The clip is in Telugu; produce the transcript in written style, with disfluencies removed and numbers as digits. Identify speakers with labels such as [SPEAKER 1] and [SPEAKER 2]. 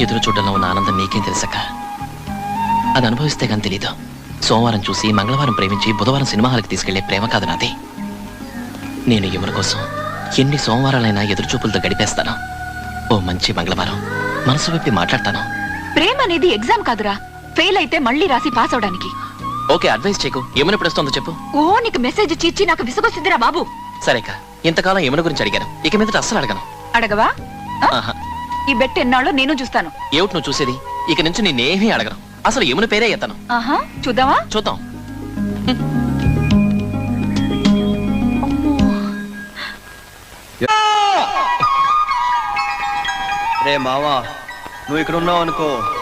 [SPEAKER 1] ఎదురు చూడడంలో ఉన్న ఆనందం నీకేం తెలుసక్క. అది అనుభవిస్తే కానీ తెలీదు. సోమవారం చూసి మంగళవారం ప్రేమించి బుధవారం సినిమా హాల్కి తీసుకెళ్లే ప్రేమ కాదు నాది. నేను యమున కోసం ఎన్ని సోమవారాలైనా ఎదురుచూపులతో గడిపేస్తాను. ఓ మంచి మంగళవారం మనసు విప్పి మాట్లాడతాను.
[SPEAKER 2] ప్రేమ అనేది ఎగ్జామ్ కాదురా, ఫెయిల్ అయితే మళ్ళీ రాసి పాస్ అవడానికి.
[SPEAKER 1] ఓకే, అడ్వైస్ చేయకు. యమున ఎప్పుడు వస్తుందో చెప్పు.
[SPEAKER 2] ఓ నీకు మెసేజ్ ఇచ్చి నాకు విసుగొస్తుందిరా బాబు.
[SPEAKER 1] సరేక, ఇంతకాలం యమున గురించి అడిగాను, ఇక మీద అస్సలు అడగను.
[SPEAKER 2] అడగవా?
[SPEAKER 1] ఆహా.
[SPEAKER 2] ఈ బెట్ ఎన్నాళ్ళో నేను చూస్తాను.
[SPEAKER 1] ఏమిటి నువ్వు చూసేది? ఇక నుంచి నేనేమీ అడగను. అసలు యమున పేరే ఎత్తాను.
[SPEAKER 2] ఆహా, చూద్దామా?
[SPEAKER 1] చూద్దాం.
[SPEAKER 3] రే మావా, నువ్వు ఇక్కడ ఉన్నావు అనుకో,